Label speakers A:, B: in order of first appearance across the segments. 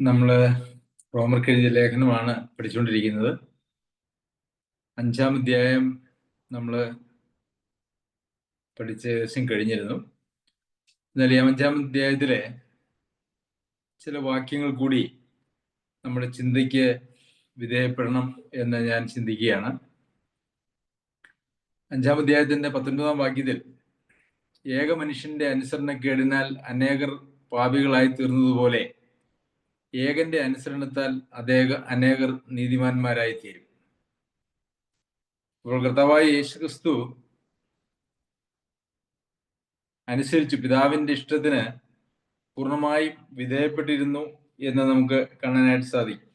A: നമ്മൾ റോമർക്ക് എഴുതിയ ലേഖനമാണ് പഠിച്ചുകൊണ്ടിരിക്കുന്നത്. 5-ാം അധ്യായം നമ്മൾ പഠിച്ച് ഏകദേശം കഴിഞ്ഞിരുന്നു. എന്നാൽ ഈ 5-ാം അധ്യായത്തിലെ ചില വാക്യങ്ങൾ കൂടി നമ്മുടെ ചിന്തയ്ക്ക് വിധേയപ്പെടണം എന്ന് ഞാൻ ചിന്തിക്കുകയാണ്. 5-ാം അധ്യായത്തിന്റെ 19-ാം വാക്യത്തിൽ ഏക മനുഷ്യന്റെ അനുസരണക്കേടിനാൽ അനേകർ പാപികളായി തീർന്നതുപോലെ ഏകന്റെ അനുസരണത്താൽ അനേകർ നീതിമാന്മാരായി തീരും. അപ്പോൾ കർത്താവായ യേശുക്രിസ്തു അനുസരിച്ചു പിതാവിന്റെ ഇഷ്ടത്തിന് പൂർണ്ണമായും വിധേയപ്പെട്ടിരുന്നു എന്ന് നമുക്ക് കാണാനായിട്ട് സാധിക്കും.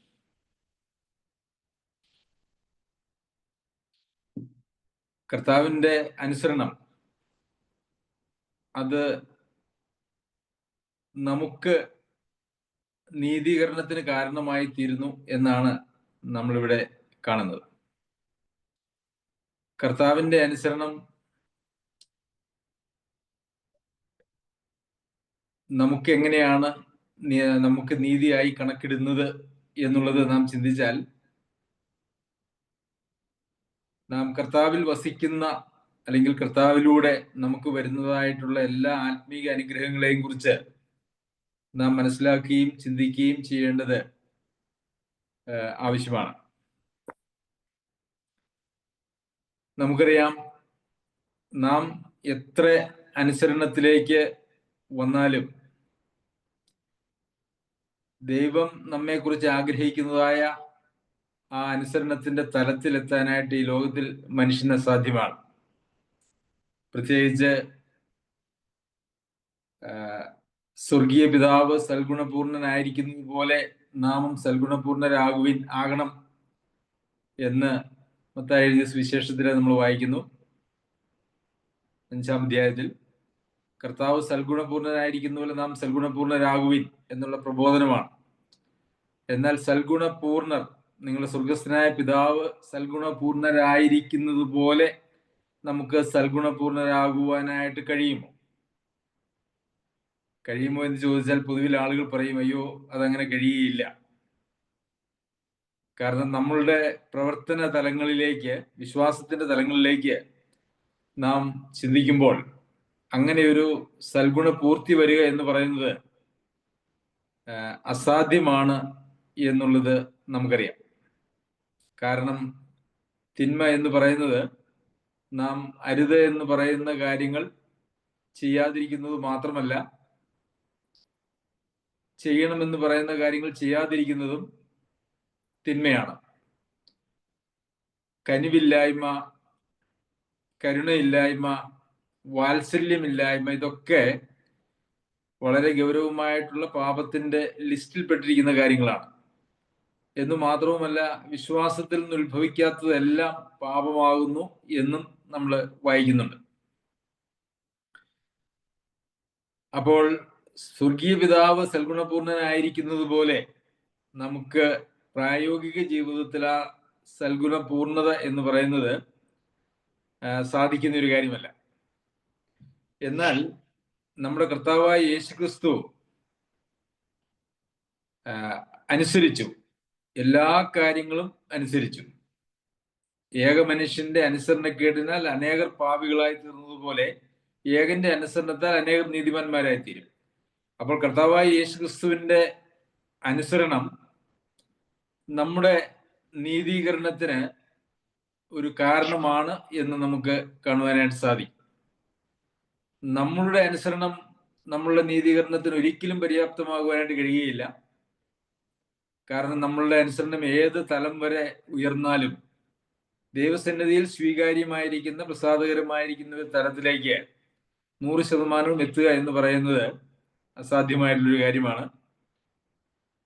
A: കർത്താവിന്റെ അനുസരണം അത് നമുക്ക് നീതീകരണത്തിന് കാരണമായി തീരുന്നു എന്നാണ് നമ്മളിവിടെ കാണുന്നത്. കർത്താവിന്റെ അനുസരണം നമുക്ക് എങ്ങനെയാണ് നമുക്ക് നീതിയായി കണക്കിടുന്നത് എന്നുള്ളത് നാം ചിന്തിച്ചാൽ, നാം കർത്താവിൽ വസിക്കുന്ന അല്ലെങ്കിൽ കർത്താവിലൂടെ നമുക്ക് വരുന്നതായിട്ടുള്ള എല്ലാ ആത്മീക അനുഗ്രഹങ്ങളെയും കുറിച്ച് നാം മനസ്സിലാക്കുകയും ചിന്തിക്കുകയും ചെയ്യേണ്ടത് ആവശ്യമാണ്. നമുക്കറിയാം, നാം എത്ര അനുസരണത്തിലേക്ക് വന്നാലും ദൈവം നമ്മെക്കുറിച്ച് ആഗ്രഹിക്കുന്നതായ ആ അനുസരണത്തിന്റെ തലത്തിലെത്താനായിട്ട് ഈ ലോകത്തിൽ മനുഷ്യന് അസാധ്യമാണ്. പ്രത്യേകിച്ച് സ്വർഗീയ പിതാവ് സൽഗുണപൂർണനായിരിക്കുന്നത് പോലെ നാമും ആകണം എന്ന് മത്തായി എഴുതിയ സുവിശേഷത്തിൽ നമ്മൾ വായിക്കുന്നു. 5-ാം അധ്യായത്തിൽ കർത്താവ് സൽഗുണപൂർണനായിരിക്കുന്ന പോലെ നാം സൽഗുണപൂർണരാകുവിൻ എന്നുള്ള പ്രബോധനമാണ്. എന്നാൽ സൽഗുണപൂർണർ, നിങ്ങളുടെ സ്വർഗസ്ഥനായ പിതാവ് സൽഗുണപൂർണരായിരിക്കുന്നത് പോലെ നമുക്ക് സൽഗുണപൂർണരാകുവാനായിട്ട് കഴിയുമോ എന്ന് ചോദിച്ചാൽ പൊതുവിൽ ആളുകൾ പറയും, അയ്യോ അതങ്ങനെ കഴിയുകയില്ല. കാരണം നമ്മളുടെ പ്രവർത്തന തലങ്ങളിലേക്ക്, വിശ്വാസത്തിന്റെ തലങ്ങളിലേക്ക് നാം ചിന്തിക്കുമ്പോൾ അങ്ങനെ ഒരു സൽഗുണ പൂർത്തി വരിക എന്ന് പറയുന്നത് അസാധ്യമാണ് എന്നുള്ളത് നമുക്കറിയാം. കാരണം തിന്മ എന്ന് പറയുന്നത് നാം അരുത് എന്ന് പറയുന്ന കാര്യങ്ങൾ ചെയ്യാതിരിക്കുന്നത് മാത്രമല്ല, ചെയ്യണമെന്ന് പറയുന്ന കാര്യങ്ങൾ ചെയ്യാതിരിക്കുന്നതും തിന്മയാണ്. കനിവില്ലായ്മ, കരുണയില്ലായ്മ, വാത്സല്യമില്ലായ്മ, ഇതൊക്കെ വളരെ ഗൗരവമായിട്ടുള്ള പാപത്തിന്റെ ലിസ്റ്റിൽപ്പെട്ടിരിക്കുന്ന കാര്യങ്ങളാണ്. എന്നു മാത്രവുമല്ല, വിശ്വാസത്തിൽ നിന്ന് ഉത്ഭവിക്കാത്തതെല്ലാം പാപമാകുന്നു എന്നും നമ്മൾ വായിക്കുന്നുണ്ട്. അപ്പോൾ സ്വർഗീയ പിതാവ് സൽഗുണപൂർണനായിരിക്കുന്നത് പോലെ നമുക്ക് പ്രായോഗിക ജീവിതത്തിൽ ആ സൽഗുണപൂർണത എന്ന് പറയുന്നത് സാധിക്കുന്ന ഒരു കാര്യമല്ല. എന്നാൽ നമ്മുടെ കർത്താവായ യേശുക്രിസ്തു അനുസരിച്ചു, എല്ലാ കാര്യങ്ങളും അനുസരിച്ചു. ഏക മനുഷ്യന്റെ അനുസരണക്കേടിനാൽ അനേകർ പാപികളായി തീർന്നതുപോലെ ഏകന്റെ അനുസരണത്താൽ അനേകർ നീതിമാന്മാരായി തീരും. അപ്പോൾ കർത്താവായ യേശുക്രിസ്തുവിന്റെ അനുസരണം നമ്മുടെ നീതീകരണത്തിന് ഒരു കാരണമാണ് എന്ന് നമുക്ക് കാണുവാനായിട്ട് സാധിക്കും. നമ്മളുടെ അനുസരണം നമ്മളുടെ നീതീകരണത്തിന് ഒരിക്കലും പര്യാപ്തമാകുവാനായിട്ട് കഴിയുകയില്ല. കാരണം നമ്മളുടെ അനുസരണം ഏത് തലം വരെ ഉയർന്നാലും ദൈവസന്നിധിയിൽ സ്വീകാര്യമായിരിക്കുന്ന, പ്രസാദകരമായിരിക്കുന്ന ഒരു തലത്തിലേക്ക് 100% എത്തുക എന്ന് പറയുന്നത് അസാധ്യമായിട്ടുള്ളൊരു കാര്യമാണ്.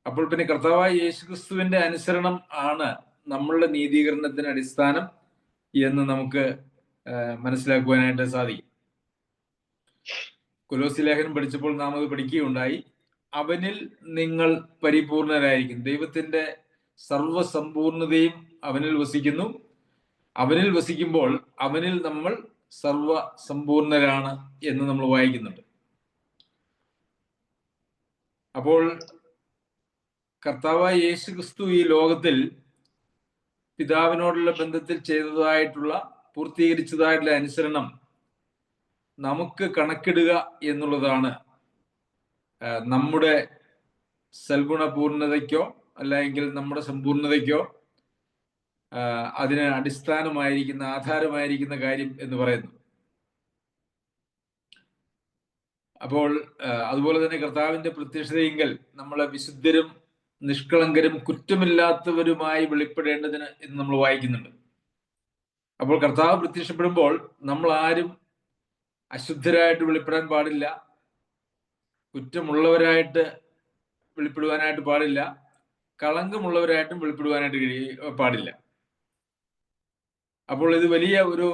A: അപ്പോൾ പിന്നെ കർത്താവായ യേശുക്രിസ്തുവിന്റെ അനുസരണം ആണ് നമ്മളുടെ നീതീകരണത്തിന് അടിസ്ഥാനം എന്ന് നമുക്ക് മനസ്സിലാക്കുവാനായിട്ട് സാധിക്കും. കൊലോസ്യ ലേഖനം പഠിച്ചപ്പോൾ നാം അത് പഠിക്കുകയുണ്ടായി. അവനിൽ നിങ്ങൾ പരിപൂർണരായിരിക്കും. ദൈവത്തിന്റെ സർവസമ്പൂർണതയും അവനിൽ വസിക്കുന്നു. അവനിൽ വസിക്കുമ്പോൾ അവനിൽ നമ്മൾ സർവസമ്പൂർണരാണ് എന്ന് നമ്മൾ വായിക്കുന്നുണ്ട്. അപ്പോൾ കർത്താവായ യേശു ക്രിസ്തു ഈ ലോകത്തിൽ പിതാവിനോടുള്ള ബന്ധത്തിൽ ചെയ്തതായിട്ടുള്ള പൂർത്തീകരിച്ചതായിട്ടുള്ള അനുസരണം നമുക്ക് കണക്കിടുക എന്നുള്ളതാണ് നമ്മുടെ സൽഗുണപൂർണതയ്ക്കോ അല്ലെങ്കിൽ നമ്മുടെ സമ്പൂർണതയ്ക്കോ അതിന് അടിസ്ഥാനമായിരിക്കുന്ന ആധാരമായിരിക്കുന്ന കാര്യം എന്ന് പറയുന്നു. അപ്പോൾ അതുപോലെ തന്നെ കർത്താവിന്റെ പ്രത്യക്ഷതയെങ്കിൽ നമ്മളെ വിശുദ്ധരും നിഷ്കളങ്കരും കുറ്റമില്ലാത്തവരുമായി വെളിപ്പെടേണ്ടതിന് എന്ന് നമ്മൾ വായിക്കുന്നുണ്ട്. അപ്പോൾ കർത്താവ് പ്രത്യക്ഷപ്പെടുമ്പോൾ നമ്മൾ ആരും അശുദ്ധരായിട്ട് വെളിപ്പെടാൻ പാടില്ല, കുറ്റമുള്ളവരായിട്ട് വെളിപ്പെടുവാനായിട്ട് പാടില്ല, കളങ്കമുള്ളവരായിട്ടും വെളിപ്പെടുവാനായിട്ട് പാടില്ല. അപ്പോൾ ഇത് വലിയ ഒരു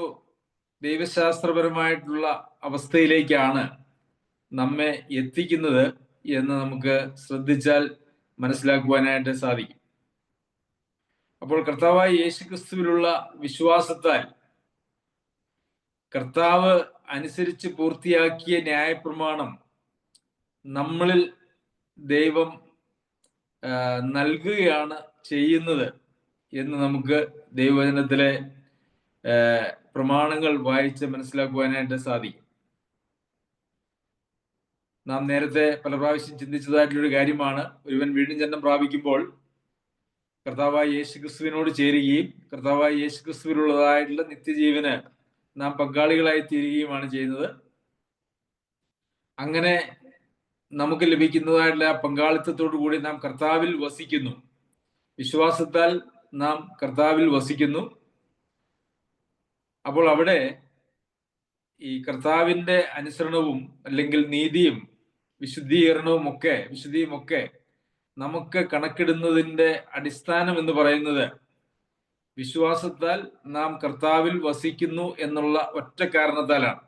A: ദൈവശാസ്ത്രപരമായിട്ടുള്ള അവസ്ഥയിലേക്കാണ് നമ്മെ എത്തിക്കുന്നത് എന്ന് നമുക്ക് ശ്രദ്ധിച്ചാൽ മനസ്സിലാക്കുവാനായിട്ട് സാധിക്കും. അപ്പോൾ കർത്താവായ യേശുക്രിസ്തുവിലുള്ള വിശ്വാസത്താൽ കർത്താവ് അനുസരിച്ച് പൂർത്തിയാക്കിയ ന്യായപ്രമാണം നമ്മളിൽ ദൈവം നൽകുകയാണ് ചെയ്യുന്നത് എന്ന് നമുക്ക് ദൈവവചനത്തിലെ പ്രമാണങ്ങൾ വായിച്ച് മനസ്സിലാക്കുവാനായിട്ട് സാധിക്കും. നാം നേരത്തെ പല പ്രാവശ്യം ചിന്തിച്ചതായിട്ടുള്ളൊരു കാര്യമാണ്, ഒരുവൻ വീണ്ടും ജന്മം പ്രാപിക്കുമ്പോൾ കർത്താവായ യേശുക്രിസ്തുവിനോട് ചേരുകയും കർത്താവായ യേശുക്രിസ്തുവിനുള്ളതായിട്ടുള്ള നിത്യജീവന് നാം പങ്കാളികളായി തീരുകയുമാണ് ചെയ്യുന്നത്. അങ്ങനെ നമുക്ക് ലഭിക്കുന്നതായിട്ടുള്ള ആ പങ്കാളിത്തത്തോടു കൂടി നാം കർത്താവിൽ വസിക്കുന്നു. വിശ്വാസത്താൽ നാം കർത്താവിൽ വസിക്കുന്നു. അപ്പോൾ അവിടെ ഈ കർത്താവിന്റെ അനുസരണവും അല്ലെങ്കിൽ നീതിയും വിശുദ്ധിയും ഒക്കെ നമുക്ക് കണക്കിടുന്നതിന്റെ അടിസ്ഥാനം എന്ന് പറയുന്നത് വിശ്വാസത്താൽ നാം കർത്താവിൽ വസിക്കുന്നു എന്നുള്ള ഒറ്റ കാരണത്താലാണ്.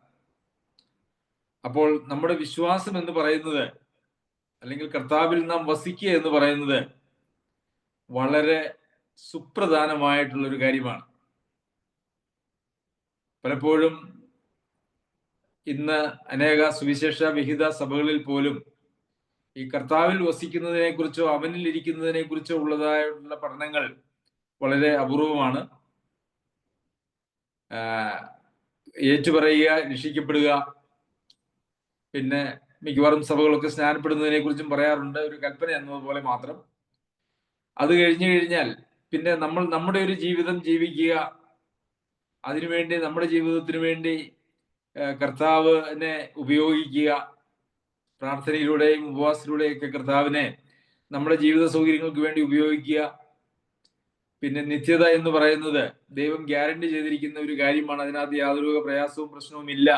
A: അപ്പോൾ നമ്മുടെ വിശ്വാസം എന്ന് പറയുന്നത് അല്ലെങ്കിൽ കർത്താവിൽ നാം വസിക്കുക എന്ന് പറയുന്നത് വളരെ സുപ്രധാനമായിട്ടുള്ള ഒരു കാര്യമാണ്. പലപ്പോഴും ഇന്ന് അനേക സുവിശേഷ വിഹിത സഭകളിൽ പോലും ഈ കർത്താവിൽ വസിക്കുന്നതിനെ കുറിച്ചോ അവനിൽ ഇരിക്കുന്നതിനെ കുറിച്ചോ ഉള്ളതായുള്ള പഠനങ്ങൾ വളരെ അപൂർവമാണ്. ഏറ്റുപറയുക, രക്ഷിക്കപ്പെടുക, പിന്നെ മിക്കവാറും സഭകളൊക്കെ സ്നാനപ്പെടുന്നതിനെ കുറിച്ചും പറയാറുണ്ട്, ഒരു കൽപ്പന എന്നതുപോലെ മാത്രം. അത് കഴിഞ്ഞു കഴിഞ്ഞാൽ പിന്നെ നമ്മൾ നമ്മുടെ ഒരു ജീവിതം ജീവിക്കുക, അതിനുവേണ്ടി നമ്മുടെ ജീവിതത്തിന് വേണ്ടി കർത്താവിനെ ഉപയോഗിക്കുക, പ്രാർത്ഥനയിലൂടെയും ഉപവാസത്തിലൂടെയും ഒക്കെ കർത്താവിനെ നമ്മുടെ ജീവിത സൗകര്യങ്ങൾക്ക് വേണ്ടി ഉപയോഗിക്കുക. പിന്നെ നിത്യത എന്ന് പറയുന്നത് ദൈവം ഗ്യാരണ്ടി ചെയ്തിരിക്കുന്ന ഒരു കാര്യമാണ്, അതിനകത്ത് യാതൊരു പ്രയാസവും പ്രശ്നവും ഇല്ല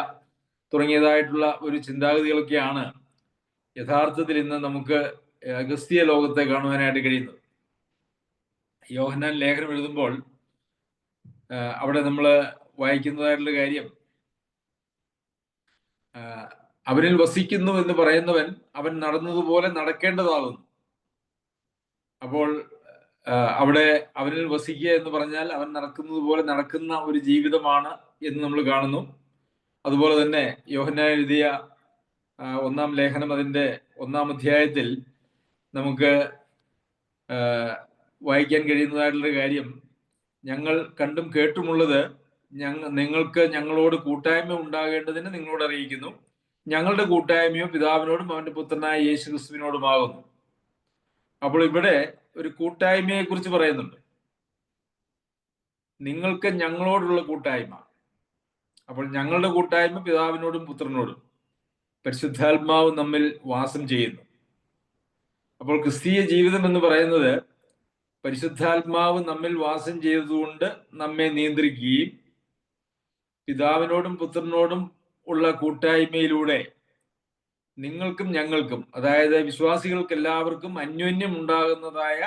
A: തുടങ്ങിയതായിട്ടുള്ള ഒരു ചിന്താഗതികളൊക്കെയാണ് യഥാർത്ഥത്തിൽ ഇന്ന് നമുക്ക് ക്രിസ്തീയ ലോകത്തെ കാണുവാനായിട്ട് കഴിയുന്നത്. യോഹന്നാൻ ലേഖനം എഴുതുമ്പോൾ അവിടെ നമ്മൾ വായിക്കുന്നതായിട്ടുള്ള കാര്യം, അവനിൽ വസിക്കുന്നു എന്ന് പറയുന്നവൻ അവൻ നടന്നതുപോലെ നടക്കേണ്ടതാകുന്നു. അപ്പോൾ അവിടെ അവനിൽ വസിക്കുക എന്ന് പറഞ്ഞാൽ അവൻ നടക്കുന്നത് പോലെ നടക്കുന്ന ഒരു ജീവിതമാണ് എന്ന് നമ്മൾ കാണുന്നു. അതുപോലെ തന്നെ യോഹന്നാൻ എഴുതിയ 1-ാം ലേഖനം അതിൻ്റെ 1-ാം അധ്യായത്തിൽ നമുക്ക് വായിക്കാൻ കഴിയുന്നതായിട്ടുള്ള കാര്യം, ഞങ്ങൾ കണ്ടും കേട്ടുമുള്ളത് നിങ്ങൾക്ക് ഞങ്ങളോട് കൂട്ടായ്മ ഉണ്ടാകേണ്ടതിന് നിങ്ങളോട് അറിയിക്കുന്നു. ഞങ്ങളുടെ കൂട്ടായ്മയോ പിതാവിനോടും അവന്റെ പുത്രനായ യേശു ക്രിസ്തുവിനോടുമാകുന്നു. അപ്പോൾ ഇവിടെ ഒരു കൂട്ടായ്മയെ കുറിച്ച് പറയുന്നുണ്ട്, നിങ്ങൾക്ക് ഞങ്ങളോടുള്ള കൂട്ടായ്മ. അപ്പോൾ ഞങ്ങളുടെ കൂട്ടായ്മ പിതാവിനോടും പുത്രനോടും, പരിശുദ്ധാത്മാവ് നമ്മിൽ വാസം ചെയ്യുന്നു. അപ്പോൾ ക്രിസ്തീയ ജീവിതം എന്ന് പറയുന്നത് പരിശുദ്ധാത്മാവ് നമ്മിൽ വാസം ചെയ്തതുകൊണ്ട് നമ്മെ നിയന്ത്രിക്കുകയും പിതാവിനോടും പുത്രനോടും ഉള്ള കൂട്ടായ്മയിലൂടെ നിങ്ങൾക്കും ഞങ്ങൾക്കും, അതായത് വിശ്വാസികൾക്ക് എല്ലാവർക്കും അന്യോന്യം ഉണ്ടാകുന്നതായ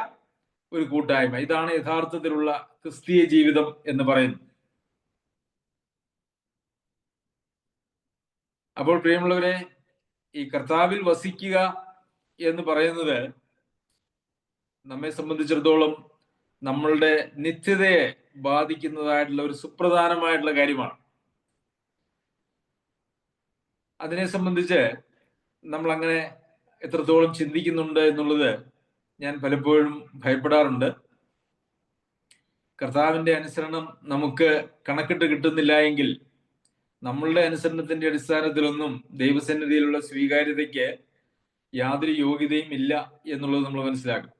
A: ഒരു കൂട്ടായ്മ, ഇതാണ് യഥാർത്ഥത്തിലുള്ള ക്രിസ്തീയ ജീവിതം എന്ന് പറയുന്നത്. അപ്പോൾ പ്രിയമുള്ളവരെ, ഈ കർത്താവിൽ വസിക്കുക എന്ന് പറയുന്നത് നമ്മെ സംബന്ധിച്ചിടത്തോളം നമ്മളുടെ നിത്യതയെ ബാധിക്കുന്നതായിട്ടുള്ള ഒരു സുപ്രധാനമായിട്ടുള്ള കാര്യമാണ്. അതിനെ സംബന്ധിച്ച് നമ്മൾ അങ്ങനെ എത്രത്തോളം ചിന്തിക്കുന്നുണ്ട് എന്നുള്ളത് ഞാൻ പലപ്പോഴും ഭയപ്പെടാറുണ്ട്. കർത്താവിന്റെ അനുസരണം നമുക്ക് കണക്കിട്ട് കിട്ടുന്നില്ല എങ്കിൽ നമ്മളുടെ അനുസരണത്തിന്റെ അടിസ്ഥാനത്തിലൊന്നും ദൈവസന്നിധിയിലുള്ള സ്വീകാര്യതയ്ക്ക് യാതൊരു യോഗ്യതയും ഇല്ല എന്നുള്ളത് നമ്മൾ മനസ്സിലാക്കും.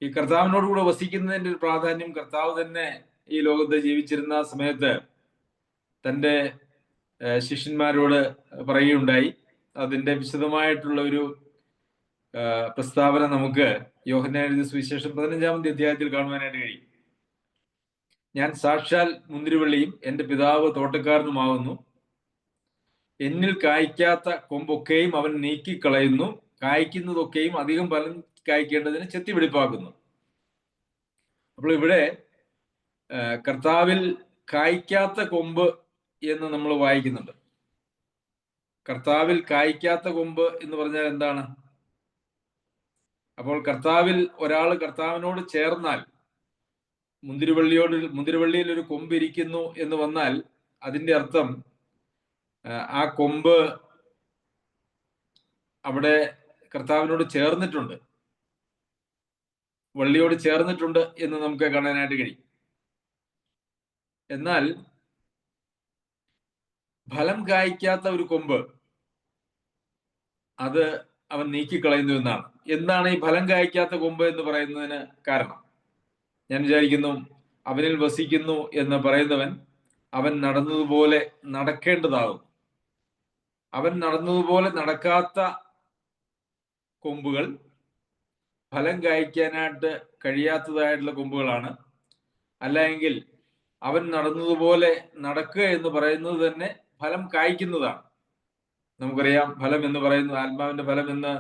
A: ഈ കർത്താവിനോട് കൂടെ വസിക്കുന്നതിന്റെ ഒരു പ്രാധാന്യം കർത്താവ് തന്നെ ഈ ലോകത്ത് ജീവിച്ചിരുന്ന സമയത്ത് തൻ്റെ ശിഷ്യന്മാരോട് പറയുകയുണ്ടായി. അതിന്റെ വിശദമായിട്ടുള്ള ഒരു പ്രസ്താവന നമുക്ക് യോഹന്നാൻ എഴുതിയ സുവിശേഷം 15-ാമത്തെ അധ്യായത്തിൽ കാണുവാനായിട്ട് കഴിയും. ഞാൻ സാക്ഷാൽ മുന്തിരിവള്ളിയും എൻ്റെ പിതാവ് തോട്ടക്കാരനുമാകുന്നു. എന്നിൽ കായ്ക്കാത്ത കൊമ്പൊക്കെയും അവൻ നീക്കിക്കളയുന്നു, കായ്ക്കുന്നതൊക്കെയും അധികം ഫലം കായ്ക്കേണ്ടതിന് ചെത്തിപിടിപ്പാക്കുന്നു. അപ്പോൾ ഇവിടെ കർത്താവിൽ കായ്ക്കാത്ത കൊമ്പ് എന്ന് നമ്മൾ വായിക്കുന്നുണ്ട്. കർത്താവിൽ കായ്ക്കാത്ത കൊമ്പ് എന്ന് പറഞ്ഞാൽ എന്താണ്? അപ്പോൾ കർത്താവിൽ ഒരാൾ കർത്താവിനോട് ചേർന്നാൽ, മുന്തിരിവള്ളിയിൽ ഒരു കൊമ്പ് ഇരിക്കുന്നു എന്ന് വന്നാൽ അതിന്റെ അർത്ഥം ആ കൊമ്പ് അവിടെ കർത്താവിനോട് ചേർന്നിട്ടുണ്ട്, വള്ളിയോട് ചേർന്നിട്ടുണ്ട് എന്ന് നമുക്ക് കാണാനായിട്ട് കഴിയും. എന്നാൽ ഫലം കായ്ക്കാത്ത ഒരു കൊമ്പ് അത് അവൻ നീക്കിക്കളയുന്നു എന്നാണ്. എന്താണ് ഈ ഫലം കായ്ക്കാത്ത കൊമ്പ് എന്ന് പറയുന്നതിന് കാരണം? ഞാൻ വിചാരിക്കുന്നു, അവനിൽ വസിക്കുന്നു എന്ന് പറയുന്നവൻ അവൻ നടന്നതുപോലെ നടക്കേണ്ടതാകും. അവൻ നടന്നതുപോലെ നടക്കാത്ത കൊമ്പുകൾ ഫലം കായ്ക്കാനായിട്ട് കഴിയാത്തതായിട്ടുള്ള കൊമ്പുകളാണ്. അല്ലെങ്കിൽ അവൻ നടന്നതുപോലെ നടക്കുക എന്ന് പറയുന്നത് തന്നെ ഫലം കായ്ക്കുന്നതാണ്. നമുക്കറിയാം, ഫലം എന്ന് പറയുന്നത് ആത്മാവിന്റെ ഫലം എന്ന്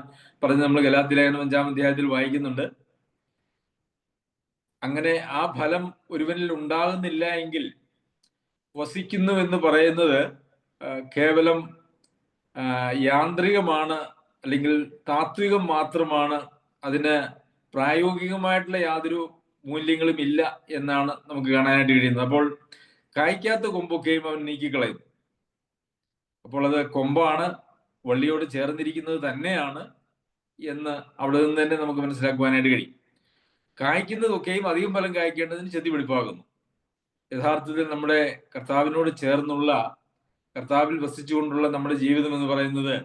A: പറഞ്ഞ് നമ്മൾ ഗലാത്യലേഖനം 5-ാം അധ്യായത്തിൽ വായിക്കുന്നുണ്ട്. അങ്ങനെ ആ ഫലം ഒരുവനിൽ ഉണ്ടാകുന്നില്ല എങ്കിൽ വസിക്കുന്നു എന്ന് പറയുന്നത് കേവലം യാന്ത്രികമാണ്, അല്ലെങ്കിൽ താത്വികം മാത്രമാണ്. അതിന് പ്രായോഗികമായിട്ടുള്ള യാതൊരു മൂല്യങ്ങളും ഇല്ല എന്നാണ് നമുക്ക് കാണാനായിട്ട് കഴിയുന്നത്. അപ്പോൾ കായ്ക്കാത്ത കൊമ്പൊക്കെയും അവൻ നീക്കിക്കളയും. അപ്പോൾ അത് കൊമ്പാണ്, വള്ളിയോട് ചേർന്നിരിക്കുന്നത് തന്നെയാണ് എന്ന് അവിടെ നിന്ന് തന്നെ നമുക്ക് മനസ്സിലാക്കുവാനായിട്ട് കഴിയും. കായ്ക്കുന്നതൊക്കെയും അധികം ഫലം കായ്ക്കേണ്ടതിന് ചെത്തിപിടിപ്പാകുന്നു. യഥാർത്ഥത്തിൽ നമ്മുടെ കർത്താവിനോട് ചേർന്നുള്ള, കർത്താവിൽ വസിച്ചുകൊണ്ടുള്ള നമ്മുടെ ജീവിതം എന്ന് പറയുന്നത്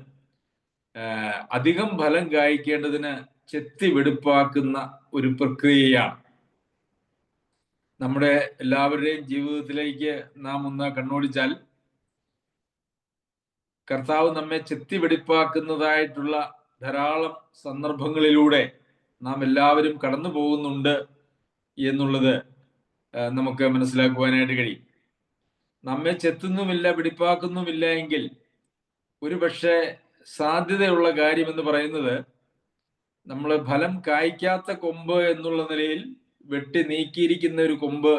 A: അധികം ഫലം കായ്ക്കേണ്ടതിന് ചെത്തിവെടുപ്പാക്കുന്ന ഒരു പ്രക്രിയയാണ്. നമ്മുടെ എല്ലാവരുടെയും ജീവിതത്തിലേക്ക് നാം ഒന്ന് കണ്ണോടിച്ചാൽ കർത്താവ് നമ്മെ ചെത്തിവെടിപ്പാക്കുന്നതായിട്ടുള്ള ധാരാളം സന്ദർഭങ്ങളിലൂടെ നാം എല്ലാവരും കടന്നു പോകുന്നുണ്ട് എന്നുള്ളത് നമുക്ക് മനസ്സിലാക്കുവാനായിട്ട് കഴിയും. നമ്മെ ചെത്തുന്നുമില്ല, വെടിപ്പാക്കുന്നുമില്ല എങ്കിൽ ഒരുപക്ഷെ സാധ്യതയുള്ള കാര്യം എന്ന് പറയുന്നത് നമ്മൾ ഫലം കായ്ക്കാത്ത കൊമ്പ് എന്നുള്ള നിലയിൽ വെട്ടി നീക്കിയിരിക്കുന്ന ഒരു കൊമ്പ്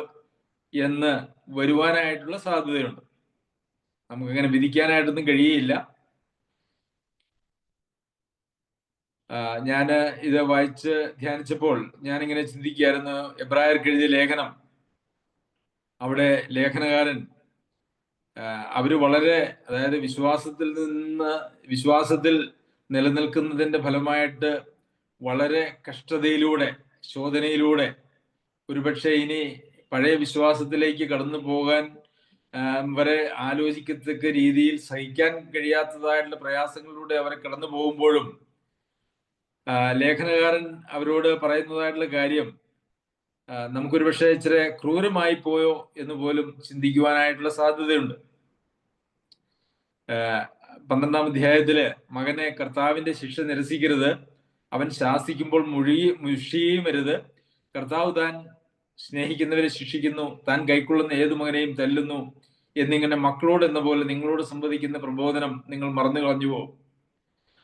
A: എന്ന് വരുവാനായിട്ടുള്ള സാധ്യതയുണ്ട്. നമുക്കങ്ങനെ വിധിക്കാനായിട്ടൊന്നും കഴിയില്ല. ഞാൻ ഇത് വായിച്ച് ധ്യാനിച്ചപ്പോൾ ഞാനിങ്ങനെ ചിന്തിക്കുകയായിരുന്നു, എബ്രായർക്ക് എഴുതിയ ലേഖനം. അവിടെ ലേഖനകാരൻ അവര് വളരെ, അതായത് വിശ്വാസത്തിൽ നിലനിൽക്കുന്നതിന്റെ ഫലമായിട്ട് വളരെ കഷ്ടതയിലൂടെ, ശോധനയിലൂടെ, ഒരുപക്ഷെ ഇനി പഴയ വിശ്വാസത്തിലേക്ക് കടന്നു പോകാൻ വരെ ആലോചിക്കത്തക്ക രീതിയിൽ സഹിക്കാൻ കഴിയാത്തതായിട്ടുള്ള പ്രയാസങ്ങളിലൂടെ അവരെ കടന്നു പോകുമ്പോഴും ലേഖനകാരൻ അവരോട് പറയുന്നതായിട്ടുള്ള കാര്യം നമുക്കൊരു പക്ഷേ ഇച്ചിരി ക്രൂരമായി പോയോ എന്ന് പോലും ചിന്തിക്കുവാനായിട്ടുള്ള സാധ്യതയുണ്ട്. 12-ാം അധ്യായത്തില് മകനെ കർത്താവിന്റെ ശിക്ഷ നിരസിക്കരുത്, അവൻ ശാസിക്കുമ്പോൾ മുഷിയും വരുത്. കർത്താവ് താൻ സ്നേഹിക്കുന്നവരെ ശിക്ഷിക്കുന്നു, താൻ കൈക്കൊള്ളുന്ന ഏതു മകനെയും തല്ലുന്നു എന്നിങ്ങനെ മക്കളോട് എന്ന പോലെ നിങ്ങളോട് സംവദിക്കുന്ന പ്രബോധനം നിങ്ങൾ മറന്നു കളഞ്ഞുവോ?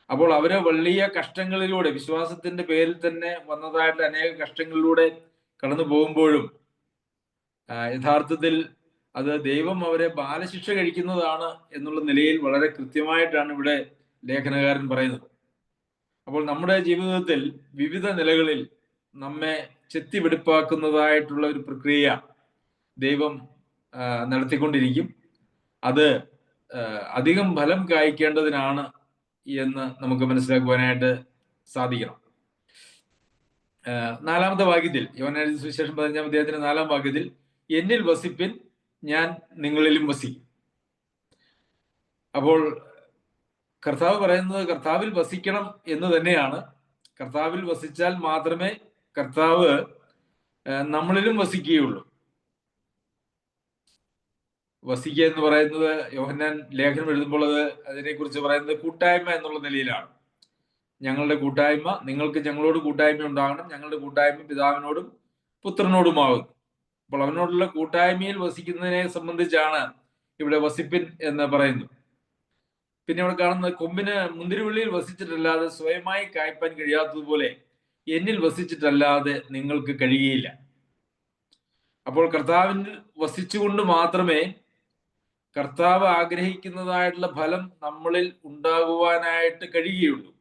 A: അപ്പോൾ അവര് വലിയ കഷ്ടങ്ങളിലൂടെ, വിശ്വാസത്തിന്റെ പേരിൽ തന്നെ വന്നതായിട്ട് അനേക കഷ്ടങ്ങളിലൂടെ കടന്നു പോകുമ്പോഴും യഥാർത്ഥത്തിൽ അത് ദൈവം അവരെ ബാലശിക്ഷ കഴിക്കുന്നതാണ് എന്നുള്ള നിലയിൽ വളരെ കൃത്യമായിട്ടാണ് ഇവിടെ ലേഖനകാരൻ പറയുന്നത്. അപ്പോൾ നമ്മുടെ ജീവിതത്തിൽ വിവിധ നിലകളിൽ നമ്മെ ചെത്തിവെടുപ്പാക്കുന്നതായിട്ടുള്ള ഒരു പ്രക്രിയ ദൈവം നടത്തിക്കൊണ്ടിരിക്കും. അത് അധികം ഫലം കായ്ക്കേണ്ടതിനാണ് എന്ന് നമുക്ക് മനസ്സിലാക്കുവാനായിട്ട് സാധിക്കണം. നാലാമത്തെ വാക്യത്തിൽ, യോഹന്നാൻ സുവിശേഷം 15-ാം അധ്യായത്തിന്റെ 4-ാം വാക്യത്തിൽ, എന്നിൽ വസിപ്പിൻ, ഞാൻ നിങ്ങളിലും വസിക്കും. അപ്പോൾ കർത്താവ് പറയുന്നത് കർത്താവിൽ വസിക്കണം എന്ന് തന്നെയാണ്. കർത്താവിൽ വസിച്ചാൽ മാത്രമേ കർത്താവ് നമ്മളിലും വസിക്കുകയുള്ളൂ. വസിക്കുക എന്ന് പറയുന്നത്, യോഹന്നാൻ ലേഖനം എഴുതുമ്പോൾ അതിനെക്കുറിച്ച് പറയുന്നത് കൂട്ടായ്മ എന്നുള്ള നിലയിലാണ്. ഞങ്ങളുടെ കൂട്ടായ്മ, നിങ്ങൾക്ക് ഞങ്ങളോട് കൂട്ടായ്മ ഉണ്ടാകണം, ഞങ്ങളുടെ കൂട്ടായ്മ പിതാവിനോടും പുത്രനോടുമാകും. അപ്പോൾ അവനോടുള്ള കൂട്ടായ്മയിൽ വസിക്കുന്നതിനെ സംബന്ധിച്ചാണ് ഇവിടെ വസിപ്പിൻ എന്ന് പറയുന്നത്. പിന്നെ ഇവിടെ കാണുന്നത്, കൊമ്പിന് മുന്തിരിവള്ളിയിൽ വസിച്ചിട്ടല്ലാതെ സ്വയമായി കായ്പാൻ കഴിയാത്തതുപോലെ എന്നിൽ വസിച്ചിട്ടല്ലാതെ നിങ്ങൾക്ക് കഴിയുകയില്ല. അപ്പോൾ കർത്താവിൽ വസിച്ചുകൊണ്ട് മാത്രമേ കർത്താവ് ആഗ്രഹിക്കുന്നതായിട്ടുള്ള ഫലം നമ്മളിൽ ഉണ്ടാകുവാനായിട്ട് കഴിയുകയുള്ളൂ.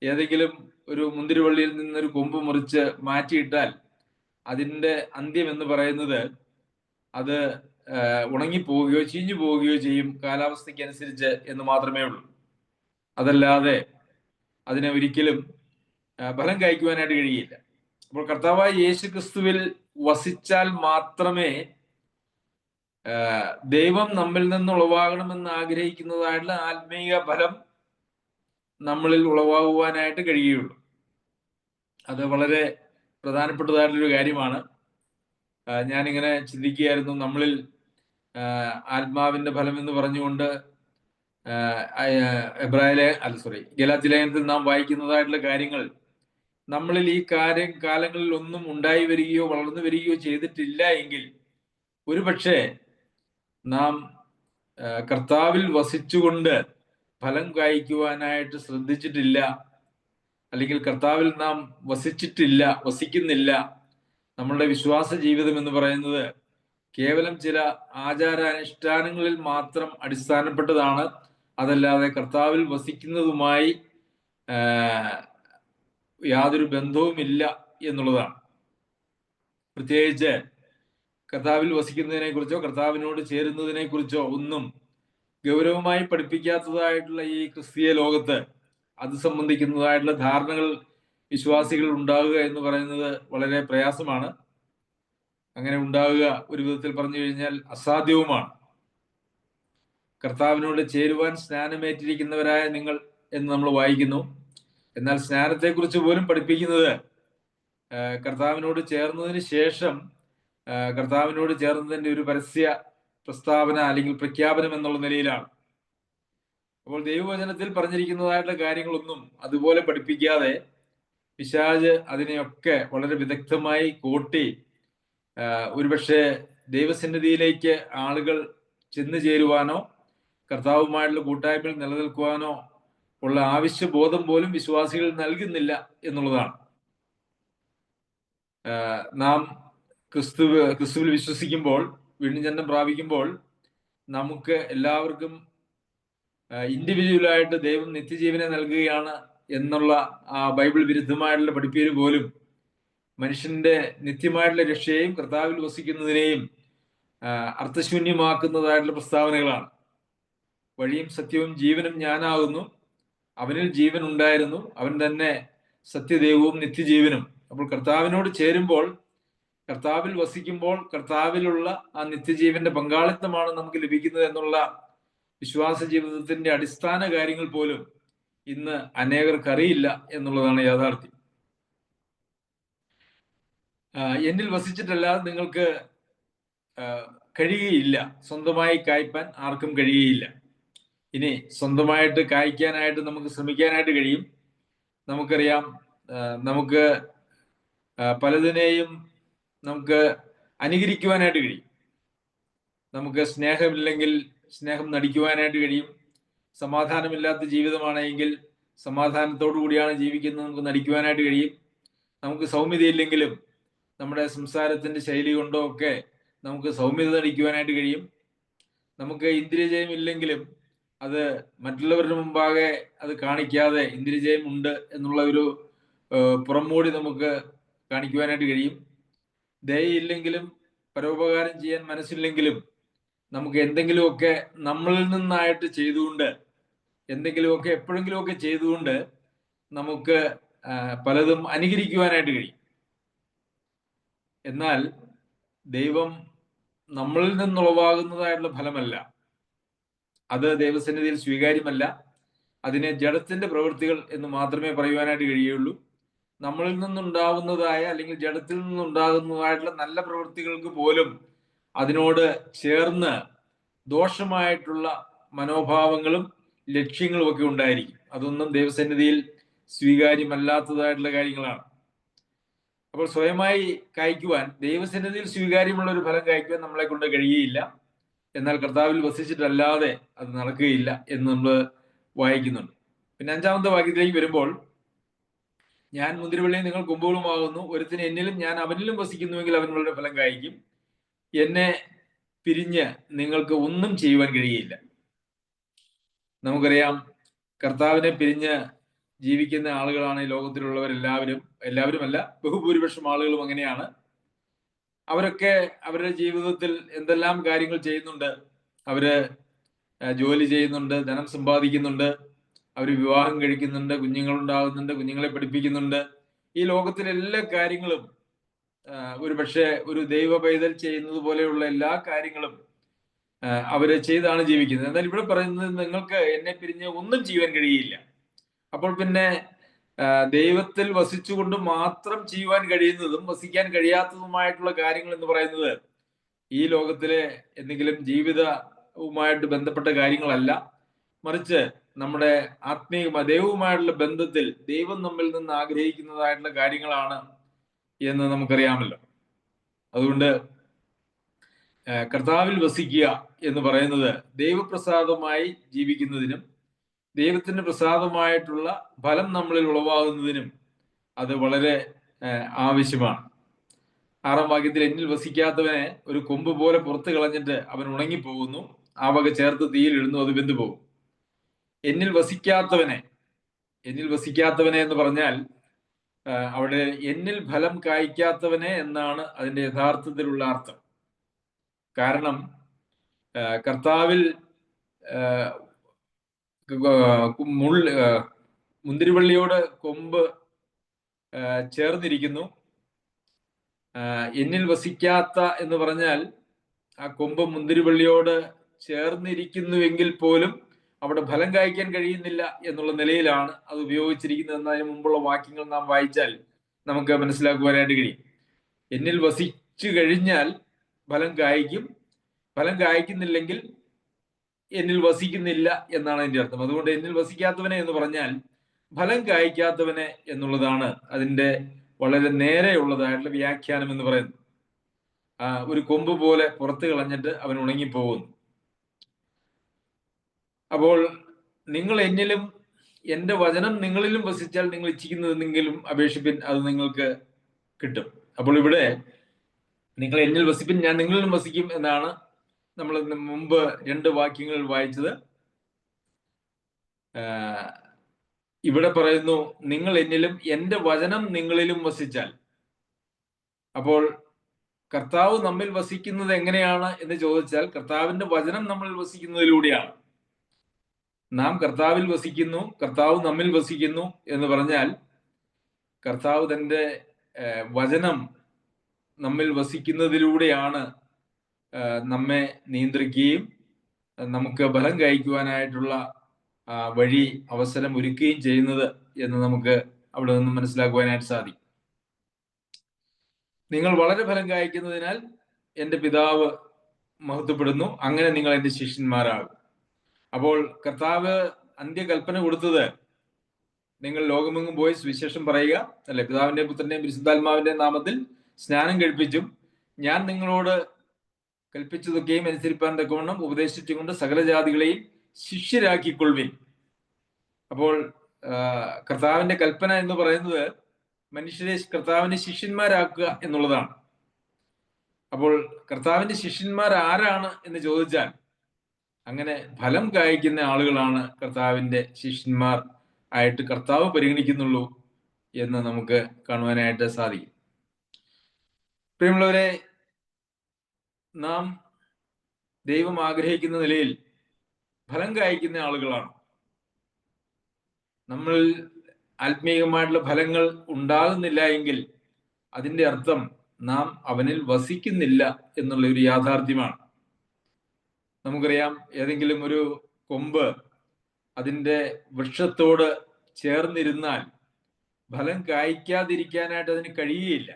A: ഏതെങ്കിലും ഒരു മുന്തിരിവള്ളിയിൽ നിന്നൊരു കൊമ്പ് മുറിച്ച് മാറ്റിയിട്ടാൽ അതിൻ്റെ അന്ത്യം എന്ന് പറയുന്നത് അത് ഉണങ്ങിപ്പോവുകയോ ചീഞ്ഞു പോവുകയോ ചെയ്യും, കാലാവസ്ഥയ്ക്ക് അനുസരിച്ച് എന്ന് മാത്രമേ ഉള്ളൂ. അതല്ലാതെ അതിനെ ഒരിക്കലും ഫലം കായ്ക്കുവാനായിട്ട് കഴിയില്ല. അപ്പോൾ കർത്താവായ യേശു ക്രിസ്തുവിൽ വസിച്ചാൽ മാത്രമേ ദൈവം നമ്മിൽ നിന്ന് ഉളവാകണമെന്ന് ആഗ്രഹിക്കുന്നതായിട്ടുള്ള ആത്മീയ ഫലം നമ്മളിൽ ഉളവാകുവാനായിട്ട് കഴിയുകയുള്ളൂ. അത് വളരെ പ്രധാനപ്പെട്ടതായിട്ടുള്ളൊരു കാര്യമാണ്. ഞാനിങ്ങനെ ചിന്തിക്കുകയായിരുന്നു, നമ്മളിൽ ആത്മാവിന്റെ ഫലം എന്ന് പറഞ്ഞുകൊണ്ട് ഗലാത്യ ലേഖനത്തിൽ നാം വായിക്കുന്നതായിട്ടുള്ള കാര്യങ്ങൾ നമ്മളിൽ ഈ കാലങ്ങളിൽ ഒന്നും ഉണ്ടായി വരികയോ വളർന്നു വരികയോ ചെയ്തിട്ടില്ല എങ്കിൽ ഒരുപക്ഷെ നാം കർത്താവിൽ വസിച്ചുകൊണ്ട് ഫലം കായ്ക്കുവാനായിട്ട് ശ്രദ്ധിച്ചിട്ടില്ല, അല്ലെങ്കിൽ കർത്താവിൽ നാം വസിക്കുന്നില്ല. നമ്മളുടെ വിശ്വാസ ജീവിതം എന്ന് പറയുന്നത് കേവലം ചില ആചാരാനുഷ്ഠാനങ്ങളിൽ മാത്രം അടിസ്ഥാനപ്പെട്ടതാണ്. അതല്ലാതെ കർത്താവിൽ വസിക്കുന്നതുമായി യാതൊരു ബന്ധവുമില്ല എന്നുള്ളതാണ്. പ്രത്യേകിച്ച് കർത്താവിൽ വസിക്കുന്നതിനെ കുറിച്ചോ കർത്താവിനോട് ചേരുന്നതിനെ കുറിച്ചോ ഒന്നും ഗൗരവമായി പഠിപ്പിക്കാത്തതായിട്ടുള്ള ഈ ക്രിസ്തീയ ലോകത്ത് അത് സംബന്ധിക്കുന്നതായിട്ടുള്ള ധാരണകൾ വിശ്വാസികൾ ഉണ്ടാകുക എന്ന് പറയുന്നത് വളരെ പ്രയാസമാണ്. അങ്ങനെ ഉണ്ടാകുക ഒരു വിധത്തിൽ പറഞ്ഞു കഴിഞ്ഞാൽ അസാധ്യവുമാണ്. കർത്താവിനോട് ചേരുവാൻ സ്നാനമേറ്റിരിക്കുന്നവരായ നിങ്ങൾ എന്ന് നമ്മൾ വായിക്കുന്നു. എന്നാൽ സ്നാനത്തെക്കുറിച്ച് പോലും പഠിപ്പിക്കുന്നത് കർത്താവിനോട് ചേർന്നതിന് ശേഷം കർത്താവിനോട് ചേർന്നതിന്റെ ഒരു പരസ്യ പ്രസ്താവന അല്ലെങ്കിൽ പ്രഖ്യാപനം എന്നുള്ള നിലയിലാണ്. അപ്പോൾ ദൈവവചനത്തിൽ പറഞ്ഞിരിക്കുന്നതായിട്ടുള്ള കാര്യങ്ങളൊന്നും അതുപോലെ പഠിപ്പിക്കാതെ പിശാച് അതിനെയൊക്കെ വളരെ വിദഗ്ധമായി കോട്ടി ഒരുപക്ഷെ ദൈവസന്നിധിയിലേക്ക് ആളുകൾ ചെന്നു ചേരുവാനോ കർത്താവുമായിട്ടുള്ള കൂട്ടായ്മയിൽ നിലനിൽക്കുവാനോ ഉള്ള ആവശ്യബോധം പോലും വിശ്വാസികൾ നൽകുന്നില്ല എന്നുള്ളതാണ്. നാം ക്രിസ്തുവിൽ വിശ്വസിക്കുമ്പോൾ, വീണ്ടും ജന്മം പ്രാപിക്കുമ്പോൾ നമുക്ക് എല്ലാവർക്കും ഇൻഡിവിജ്വലായിട്ട് ദൈവം നിത്യജീവനെ നൽകുകയാണ് എന്നുള്ള ബൈബിൾ വിരുദ്ധമായിട്ടുള്ള പഠിപ്പീര് പോലും മനുഷ്യന്റെ നിത്യമായിട്ടുള്ള രക്ഷയെയും കർത്താവിൽ വസിക്കുന്നതിനെയും അർത്ഥശൂന്യമാക്കുന്നതായിട്ടുള്ള പ്രസ്താവനകളാണ്. വഴിയും സത്യവും ജീവനും ഞാനാകുന്നു, അവനിൽ ജീവൻ ഉണ്ടായിരുന്നു, അവൻ തന്നെ സത്യദൈവവും നിത്യജീവനും. അപ്പോൾ കർത്താവിനോട് ചേരുമ്പോൾ, കർത്താവിൽ വസിക്കുമ്പോൾ കർത്താവിലുള്ള ആ നിത്യജീവന്റെ പങ്കാളിത്തമാണ് നമുക്ക് ലഭിക്കുന്നത് എന്നുള്ള വിശ്വാസ ജീവിതത്തിന്റെ അടിസ്ഥാന കാര്യങ്ങൾ പോലും ഇന്ന് അനേകർക്ക് അറിയില്ല എന്നുള്ളതാണ് യാഥാർത്ഥ്യം. എന്നിൽ വസിച്ചിട്ടല്ലാതെ നിങ്ങൾക്ക് കഴിയുകയില്ല, സ്വന്തമായി കായ്പാൻ ആർക്കും കഴിയുകയില്ല. ഇനി സ്വന്തമായിട്ട് കായ്ക്കാനായിട്ട് നമുക്ക് ശ്രമിക്കാനായിട്ട് കഴിയും. നമുക്കറിയാം, നമുക്ക് പലതിനെയും നമുക്ക് അനുകരിക്കുവാനായിട്ട് കഴിയും. നമുക്ക് സ്നേഹമില്ലെങ്കിൽ സ്നേഹം നടിക്കുവാനായിട്ട് കഴിയും. സമാധാനമില്ലാത്ത ജീവിതമാണെങ്കിൽ സമാധാനത്തോടു കൂടിയാണ് ജീവിക്കുന്നത് നമുക്ക് നടിക്കുവാനായിട്ട് കഴിയും. നമുക്ക് സൗമ്യതയില്ലെങ്കിലും നമ്മുടെ സംസാരത്തിന്റെ ശൈലി കൊണ്ടോ ഒക്കെ നമുക്ക് സൗമ്യത നടിക്കുവാനായിട്ട് കഴിയും. നമുക്ക് ഇന്ദ്രിയജയം ഇല്ലെങ്കിലും അത് മറ്റുള്ളവരുടെ മുമ്പാകെ അത് കാണിക്കാതെ ഇന്ദ്രിയജയം ഉണ്ട് എന്നുള്ള ഒരു പുറംമൂടി നമുക്ക് കാണിക്കുവാനായിട്ട് കഴിയും. ദയയില്ലെങ്കിലും പരോപകാരം ചെയ്യാൻ മനസ്സില്ലെങ്കിലും നമുക്ക് എന്തെങ്കിലുമൊക്കെ നമ്മളിൽ നിന്നായിട്ട് ചെയ്തുകൊണ്ട്, എന്തെങ്കിലുമൊക്കെ എപ്പോഴെങ്കിലുമൊക്കെ ചെയ്തുകൊണ്ട് നമുക്ക് പലതും അനുകരിക്കുവാനായിട്ട് കഴിയും. എന്നാൽ ദൈവം നമ്മളിൽ നിന്നുളവാകുന്നതായിട്ടുള്ള ഫലമല്ല, അത് ദൈവസന്നിധിയിൽ സ്വീകാര്യമല്ല. അതിനെ ജഡത്തിന്റെ പ്രവൃത്തികൾ എന്ന് മാത്രമേ പറയുവാനായിട്ട് കഴിയുള്ളൂ. നമ്മളിൽ നിന്നുണ്ടാവുന്നതായ അല്ലെങ്കിൽ ജഡത്തിൽ നിന്നുണ്ടാകുന്നതായിട്ടുള്ള നല്ല പ്രവൃത്തികൾക്ക് പോലും അതിനോട് ചേർന്ന് ദോഷമായിട്ടുള്ള മനോഭാവങ്ങളും ലക്ഷ്യങ്ങളും ഒക്കെ ഉണ്ടായിരിക്കും. അതൊന്നും ദൈവസന്നിധിയിൽ സ്വീകാര്യമല്ലാത്തതായിട്ടുള്ള കാര്യങ്ങളാണ്. അപ്പോൾ സ്വയമായി കായ്ക്കുവാൻ, ദൈവസന്നിധിയിൽ സ്വീകാര്യമുള്ള ഒരു ഫലം കായ്ക്കുവാൻ നമ്മളെ കൊണ്ട് കഴിയുകയില്ല. എന്നാൽ കർത്താവിൽ വസിച്ചിട്ടല്ലാതെ അത് നടക്കുകയില്ല എന്ന് നമ്മൾ വായിക്കുന്നുണ്ട്. പിന്നെ 5-ാമത്തെ വാക്യത്തിലേക്ക് വരുമ്പോൾ, ഞാൻ മുന്തിരിവള്ളിയും നിങ്ങൾ കൊമ്പുകളുമാകുന്നു, ഒരുത്തിന് എന്നിലും ഞാൻ അവനിലും വസിക്കുന്നുവെങ്കിൽ അവൻ വളരെ ഫലം കായ്ക്കും, എന്നെ പിരിഞ്ഞ് നിങ്ങൾക്ക് ഒന്നും ചെയ്യുവാൻ കഴിയില്ല. നമുക്കറിയാം, കർത്താവിനെ പിരിഞ്ഞ് ജീവിക്കുന്ന ആളുകളാണ് ഈ ലോകത്തിലുള്ളവരെല്ലാവരും. എല്ലാവരുമല്ല, ബഹുഭൂരിപക്ഷം ആളുകളും അങ്ങനെയാണ്. അവരൊക്കെ അവരുടെ ജീവിതത്തിൽ എന്തെല്ലാം കാര്യങ്ങൾ ചെയ്യുന്നുണ്ട്. അവര് ജോലി ചെയ്യുന്നുണ്ട്, ധനം സമ്പാദിക്കുന്നുണ്ട്, അവർ വിവാഹം കഴിക്കുന്നുണ്ട്, കുഞ്ഞുങ്ങളുണ്ടാകുന്നുണ്ട്, കുഞ്ഞുങ്ങളെ പഠിപ്പിക്കുന്നുണ്ട്. ഈ ലോകത്തിലെ എല്ലാ കാര്യങ്ങളും ഒരു പക്ഷേ ഒരു ദൈവ പൈതൽ ചെയ്യുന്നത് പോലെയുള്ള എല്ലാ കാര്യങ്ങളും അവര് ചെയ്താണ് ജീവിക്കുന്നത്. എന്നാൽ ഇവിടെ പറയുന്നത്, നിങ്ങൾക്ക് എന്നെ പിരിഞ്ഞ് ഒന്നും ചെയ്യാൻ കഴിയില്ല. അപ്പോൾ പിന്നെ ദൈവത്തിൽ വസിച്ചുകൊണ്ട് മാത്രം ചെയ്യുവാൻ കഴിയുന്നതും വസിക്കാൻ കഴിയാത്തതുമായിട്ടുള്ള കാര്യങ്ങൾ എന്ന് പറയുന്നത് ഈ ലോകത്തിലെ എന്തെങ്കിലും ജീവിതവുമായിട്ട് ബന്ധപ്പെട്ട കാര്യങ്ങളല്ല, മറിച്ച് നമ്മുടെ ആത്മീയ ദൈവവുമായിട്ടുള്ള ബന്ധത്തിൽ ദൈവം നമ്മിൽ നിന്ന് ആഗ്രഹിക്കുന്നതായിട്ടുള്ള കാര്യങ്ങളാണ് എന്ന് നമുക്കറിയാമല്ലോ. അതുകൊണ്ട് കർത്താവിൽ വസിക്കുക എന്ന് പറയുന്നത് ദൈവപ്രസാദമായി ജീവിക്കുന്നതിനും ദൈവത്തിന് പ്രസാദമായിട്ടുള്ള ഫലം നമ്മളിൽ ഉളവാകുന്നതിനും അത് വളരെ ആവശ്യമാണ്. 6-ാം വാക്യത്തിൽ, എന്നിൽ വസിക്കാത്തവനെ ഒരു കൊമ്പ് പോലെ പുറത്ത് കളഞ്ഞിട്ട് അവൻ ഉണങ്ങിപ്പോകുന്നു, ആ വക ചേർത്ത് തീയിൽ ഇടുന്നു, അത് വെന്തു പോകും. എന്നിൽ വസിക്കാത്തവനെ എന്ന് പറഞ്ഞാൽ അവിടെ എന്നിൽ ഫലം കായ്ക്കാത്തവനെ എന്നാണ് അതിന്റെ യഥാർത്ഥത്തിലുള്ള അർത്ഥം. കാരണം കർത്താവിൽ മുന്തിരിവള്ളിയോട് കൊമ്പ് ചേർന്നിരിക്കുന്നു. എന്നിൽ വസിക്കാത്ത എന്ന് പറഞ്ഞാൽ ആ കൊമ്പ് മുന്തിരിവള്ളിയോട് ചേർന്നിരിക്കുന്നുവെങ്കിൽ പോലും അവിടെ ഫലം കായ്ക്കാൻ കഴിയുന്നില്ല എന്നുള്ള നിലയിലാണ് അത് ഉപയോഗിച്ചിരിക്കുന്നത് എന്നതിന് മുമ്പുള്ള വാക്യങ്ങൾ നാം വായിച്ചാൽ നമുക്ക് മനസ്സിലാക്കുവാനായിട്ട് കഴിയും. എന്നിൽ വസിച്ചു കഴിഞ്ഞാൽ ഫലം കായ്ക്കും, ഫലം കായ്ക്കുന്നില്ലെങ്കിൽ എന്നിൽ വസിക്കുന്നില്ല എന്നാണ് അതിന്റെ അർത്ഥം. അതുകൊണ്ട് എന്നിൽ വസിക്കാത്തവനെ എന്ന് പറഞ്ഞാൽ ഫലം കായ്ക്കാത്തവനെ എന്നുള്ളതാണ് അതിന്റെ വളരെ നേരെയുള്ളതായിട്ടുള്ള വ്യാഖ്യാനം എന്ന് പറയുന്നത്. ഒരു കൊമ്പ് പോലെ പുറത്ത് കളഞ്ഞിട്ട് അവൻ ഉണങ്ങിപ്പോകുന്നു. അപ്പോൾ നിങ്ങൾ എന്നിലും എൻ്റെ വചനം നിങ്ങളിലും വസിച്ചാൽ നിങ്ങൾ ഇച്ഛിക്കുന്നതെങ്കിലും അപേക്ഷിപ്പിൻ, അത് നിങ്ങൾക്ക് കിട്ടും. അപ്പോൾ ഇവിടെ നിങ്ങൾ എന്നിൽ വസിപ്പിൻ, ഞാൻ നിങ്ങളിലും വസിക്കും എന്നാണ് നമ്മൾ മുമ്പ് 2 വാക്യങ്ങളിൽ വായിച്ചത്. ഇവിടെ പറയുന്നു, നിങ്ങൾ എന്നിലും എൻ്റെ വചനം നിങ്ങളിലും വസിച്ചാൽ. അപ്പോൾ കർത്താവ് നമ്മിൽ വസിക്കുന്നത് എങ്ങനെയാണ് എന്ന് ചോദിച്ചാൽ, കർത്താവിന്റെ വചനം നമ്മളിൽ വസിക്കുന്നതിലൂടെയാണ്. നാം കർത്താവിൽ വസിക്കുന്നു, കർത്താവ് നമ്മിൽ വസിക്കുന്നു എന്ന് പറഞ്ഞാൽ കർത്താവ് തന്റെ വചനം നമ്മിൽ വസിക്കുന്നതിലൂടെയാണ് നമ്മെ നിയന്ത്രിക്കുകയും നമുക്ക് ഫലം കായ്ക്കുവാനായിട്ടുള്ള വഴി അവസരം ഒരുക്കുകയും ചെയ്യുന്നത് എന്ന് നമുക്ക് അവിടെ നിന്ന് മനസ്സിലാക്കുവാനായിട്ട് സാധിക്കും. നിങ്ങൾ വളരെ ഫലം കായ്ക്കുന്നതിനാൽ എൻ്റെ പിതാവ് മഹത്വപ്പെടുന്നു, അങ്ങനെ നിങ്ങൾ എൻ്റെ ശിഷ്യന്മാരാകും. അപ്പോൾ കർത്താവ് അന്ത്യകൽപ്പന കൊടുത്തത്, നിങ്ങൾ ലോകമെങ്ങും പോയി സുവിശേഷം പറയുക, അല്ലെ, പിതാവിന്റെ പുത്രന്റെയും പരിശുദ്ധാത്മാവിന്റെ നാമത്തിൽ സ്നാനം കഴിപ്പിച്ചും ഞാൻ നിങ്ങളോട് കൽപ്പിച്ചതൊക്കെയും അനുസരിപ്പാൻ തക്കവണ്ണം ഉപദേശിച്ചുകൊണ്ട് സകല ജാതികളെയും ശിഷ്യരാക്കിക്കൊള്ളുവിൻ. അപ്പോൾ കർത്താവിന്റെ കൽപ്പന എന്ന് പറയുന്നത് മനുഷ്യരെ കർത്താവിന്റെ ശിഷ്യന്മാരാക്കുക എന്നുള്ളതാണ്. അപ്പോൾ കർത്താവിന്റെ ശിഷ്യന്മാർ ആരാണ് എന്ന് ചോദിച്ചാൽ, അങ്ങനെ ഫലം കായ്ക്കുന്ന ആളുകളാണ് കർത്താവിന്റെ ശിഷ്യന്മാർ ആയിട്ട് കർത്താവ് പരിഗണിക്കുന്നുള്ളൂ എന്ന് നമുക്ക് കാണുവാനായിട്ട് സാധിക്കും. പ്രിയമുള്ളവരെ, നാം ദൈവം ആഗ്രഹിക്കുന്ന നിലയിൽ ഫലം കായ്ക്കുന്ന ആളുകളാണ്. നമ്മൾ ആത്മീയമായിട്ടുള്ള ഫലങ്ങൾ ഉണ്ടാകുന്നില്ല എങ്കിൽ അതിന്റെ അർത്ഥം നാം അവനിൽ വസിക്കുന്നില്ല എന്നുള്ള ഒരു യാഥാർത്ഥ്യമാണ്. നമുക്കറിയാം, ഏതെങ്കിലും ഒരു കൊമ്പ് അതിന്റെ വൃക്ഷത്തോട് ചേർന്നിരുന്നാൽ ഫലം കായ്ക്കാതിരിക്കാനായിട്ട് അതിന് കഴിയുകയില്ല.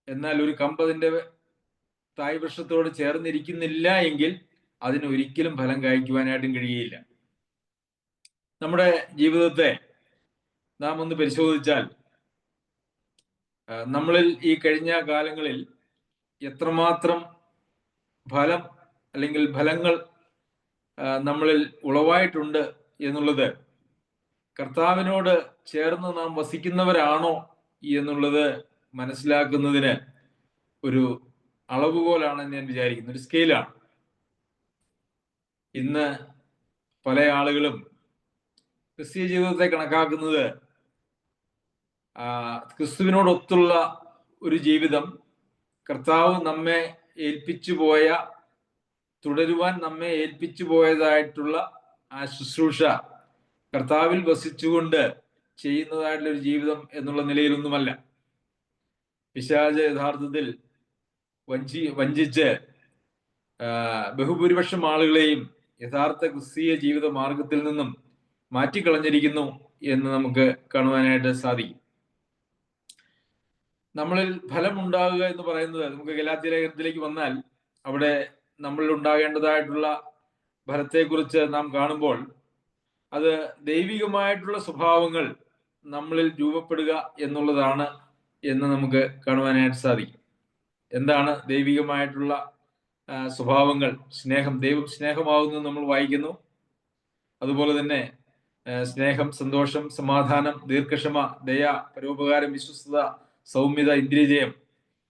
A: എന്നാൽ ഒരു കമ്പ് അതിന്റെ തായ് വൃക്ഷത്തോട് ചേർന്നിരിക്കുന്നില്ല എങ്കിൽ അതിന് ഒരിക്കലും ഫലം കായ്ക്കുവാനായിട്ടും കഴിയുകയില്ല. നമ്മുടെ ജീവിതത്തെ നാം ഒന്ന് പരിശോധിച്ചാൽ നമ്മളിൽ ഈ കഴിഞ്ഞ കാലങ്ങളിൽ എത്രമാത്രം ഫലം അല്ലെങ്കിൽ ഫലങ്ങൾ നമ്മളിൽ ഉളവായിട്ടുണ്ട് എന്നുള്ളത് കർത്താവിനോട് ചേർന്ന് നാം വസിക്കുന്നവരാണോ എന്നുള്ളത് മനസ്സിലാക്കുന്നതിന് ഒരു അളവുകോലാണെന്ന് ഞാൻ വിചാരിക്കുന്നു, ഒരു സ്കെയിലാണ്. ഇന്ന് പല ആളുകളും ക്രിസ്തീയ ജീവിതത്തെ കണക്കാക്കുന്നത് ക്രിസ്തുവിനോടൊത്തുള്ള ഒരു ജീവിതം, കർത്താവ് നമ്മെ ഏൽപ്പിച്ചു പോയ, തുടരുവാൻ നമ്മെ ഏൽപ്പിച്ചു പോയതായിട്ടുള്ള ആ ശുശ്രൂഷ കർത്താവിൽ വസിച്ചുകൊണ്ട് ചെയ്യുന്നതായിട്ടുള്ള ഒരു ജീവിതം എന്നുള്ള നിലയിലൊന്നുമല്ല. പിശാച് യഥാർത്ഥത്തിൽ വഞ്ചിച്ച് ബഹുഭൂരിപക്ഷം ആളുകളെയും യഥാർത്ഥ ക്രിസ്തീയ ജീവിത മാർഗത്തിൽ നിന്നും മാറ്റിക്കളഞ്ഞിരിക്കുന്നു എന്ന് നമുക്ക് കാണുവാനായിട്ട് സാധിക്കും. നമ്മളിൽ ഫലം ഉണ്ടാകുക എന്ന് പറയുന്നത്, നമുക്ക് ഗലാത്യ ലേഖനത്തിലേക്ക് വന്നാൽ അവിടെ നമ്മളിൽ ഉണ്ടാകേണ്ടതായിട്ടുള്ള ഫലത്തെക്കുറിച്ച് നാം കാണുമ്പോൾ അത് ദൈവികമായിട്ടുള്ള സ്വഭാവങ്ങൾ നമ്മളിൽ രൂപപ്പെടുക എന്നുള്ളതാണ് എന്ന് നമുക്ക് കാണുവാനായിട്ട് സാധിക്കും. എന്താണ് ദൈവികമായിട്ടുള്ള സ്വഭാവങ്ങൾ? സ്നേഹം, ദൈവം സ്നേഹമാകുന്നു നമ്മൾ വായിക്കുന്നു. അതുപോലെ തന്നെ സ്നേഹം, സന്തോഷം, സമാധാനം, ദീർഘക്ഷമ, ദയ, പരോപകാരം, വിശ്വസ്തത, സൗമ്യത, ഇന്ദ്രിയജയം,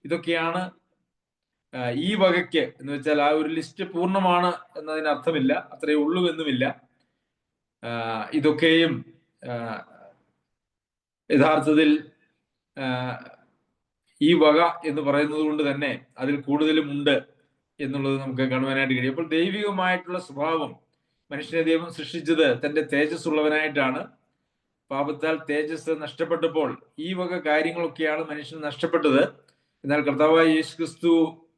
A: ഇതൊക്കെയാണ് ഈ വകയ്ക്ക് എന്ന് വെച്ചാൽ ആ ഒരു ലിസ്റ്റ് പൂർണ്ണമാണ് എന്നതിന് അർത്ഥമില്ല, അത്രയേ ഉള്ളൂ എന്നുമില്ല. ഇതൊക്കെയും യഥാർത്ഥത്തിൽ ഈ വക എന്ന് പറയുന്നത് കൊണ്ട് തന്നെ അതിൽ കൂടുതലും ഉണ്ട് എന്നുള്ളത് നമുക്ക് കാണുവാനായിട്ട് കഴിയും. അപ്പോൾ ദൈവികമായിട്ടുള്ള സ്വഭാവം, മനുഷ്യനെ ദൈവം സൃഷ്ടിച്ചത് തന്റെ തേജസ് ഉള്ളവനായിട്ടാണ്. പാപത്താൽ തേജസ് നഷ്ടപ്പെട്ടപ്പോൾ ഈ വക കാര്യങ്ങളൊക്കെയാണ് മനുഷ്യന് നഷ്ടപ്പെട്ടത്. എന്നാൽ കർത്താവായ യേശു ക്രിസ്തു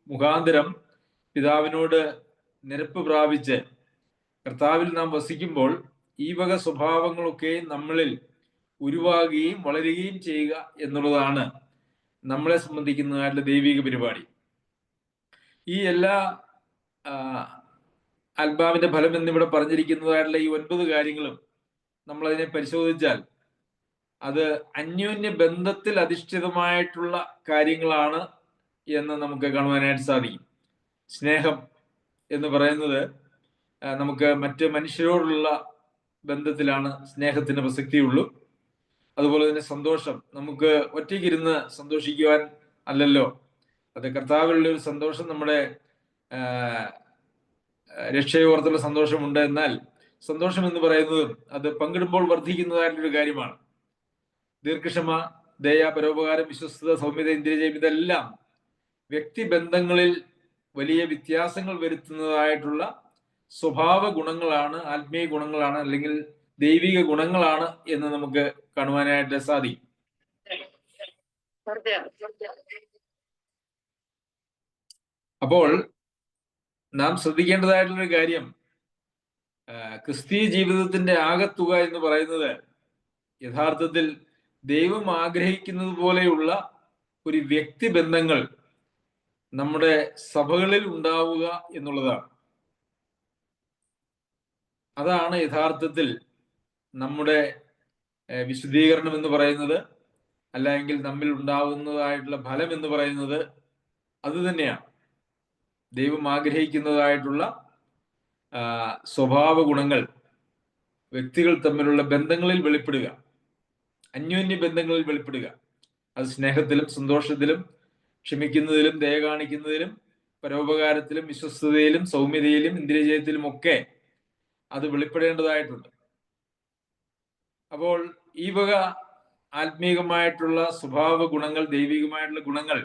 A: മുഖാന്തരം പിതാവിനോട് നിരപ്പ് പ്രാപിച്ച് കർത്താവിൽ നാം വസിക്കുമ്പോൾ ഈ വക സ്വഭാവങ്ങളൊക്കെ നമ്മളിൽ ഉരുവാകുകയും വളരുകയും ചെയ്യുക എന്നുള്ളതാണ് നമ്മളെ സംബന്ധിക്കുന്നതായിട്ടുള്ള ദൈവിക പരിപാടി. ഈ എല്ലാ ആത്മാവിന്റെ ഫലം എന്നിവിടെ പറഞ്ഞിരിക്കുന്നതായിട്ടുള്ള ഈ 9 കാര്യങ്ങളും നമ്മളതിനെ പരിശോധിച്ചാൽ അത് അന്യോന്യ ബന്ധത്തിൽ അധിഷ്ഠിതമായിട്ടുള്ള കാര്യങ്ങളാണ് എന്ന് നമുക്ക് കാണുവാനായിട്ട് സാധിക്കും. സ്നേഹം എന്ന് പറയുന്നത് നമുക്ക് മറ്റ് മനുഷ്യരോടുള്ള ബന്ധത്തിലാണ് സ്നേഹത്തിന് പ്രസക്തിയുള്ളൂ. അതുപോലെ തന്നെ സന്തോഷം, നമുക്ക് ഒറ്റയ്ക്കിരുന്ന് സന്തോഷിക്കുവാൻ അല്ലല്ലോ, അത് കർത്താവിലുള്ള ഒരു സന്തോഷം, നമ്മുടെ രക്ഷയോർത്തുള്ള സന്തോഷമുണ്ട്. എന്നാൽ സന്തോഷം എന്ന് പറയുന്നത് അത് പങ്കിടുമ്പോൾ വർദ്ധിക്കുന്നതായിട്ടൊരു കാര്യമാണ്. ദീർഘക്ഷമ, ദയ, പരോപകാരം, വിശ്വസ്തത, സൗമ്യത, ഇന്ദ്രിയജയം, ഇതെല്ലാം വ്യക്തിബന്ധങ്ങളിൽ വലിയ വ്യത്യാസങ്ങൾ വരുത്തുന്നതായിട്ടുള്ള സ്വഭാവ ഗുണങ്ങളാണ്, ആത്മീയ ഗുണങ്ങളാണ്, അല്ലെങ്കിൽ ദൈവിക ഗുണങ്ങളാണ് എന്ന് നമുക്ക് കാണുവാനായിട്ട് സാധിക്കും. അപ്പോൾ നാം ശ്രദ്ധിക്കേണ്ടതായിട്ടുള്ളൊരു കാര്യം, ക്രിസ്തീയ ജീവിതത്തിന്റെ ആകത്തുക എന്ന് പറയുന്നത് യഥാർത്ഥത്തിൽ ദൈവം ആഗ്രഹിക്കുന്നത് പോലെയുള്ള ഒരു വ്യക്തിബന്ധങ്ങൾ നമ്മുടെ സഭകളിൽ ഉണ്ടാവുക എന്നുള്ളതാണ്. അതാണ് യഥാർത്ഥത്തിൽ നമ്മുടെ വിശുദ്ധീകരണം എന്ന് പറയുന്നത്, അല്ലെങ്കിൽ നമ്മിൽ ഉണ്ടാവുന്നതായിട്ടുള്ള ഫലം എന്ന് പറയുന്നത് അത് തന്നെയാണ്. ദൈവം ആഗ്രഹിക്കുന്നതായിട്ടുള്ള സ്വഭാവ ഗുണങ്ങൾ വ്യക്തികൾ തമ്മിലുള്ള ബന്ധങ്ങളിൽ വെളിപ്പെടുക, അന്യോന്യ ബന്ധങ്ങളിൽ വെളിപ്പെടുക. അത് സ്നേഹത്തിലും സന്തോഷത്തിലും ക്ഷമിക്കുന്നതിലും ദയ കാണിക്കുന്നതിലും പരോപകാരത്തിലും വിശ്വസ്തതയിലും സൗമ്യതയിലും ഇന്ദ്രിയജയത്തിലും ഒക്കെ അത് വെളിപ്പെടേണ്ടതായിട്ടുണ്ട്. അപ്പോൾ ഈ വക ആത്മീകമായിട്ടുള്ള സ്വഭാവ ഗുണങ്ങൾ, ദൈവികമായിട്ടുള്ള ഗുണങ്ങൾ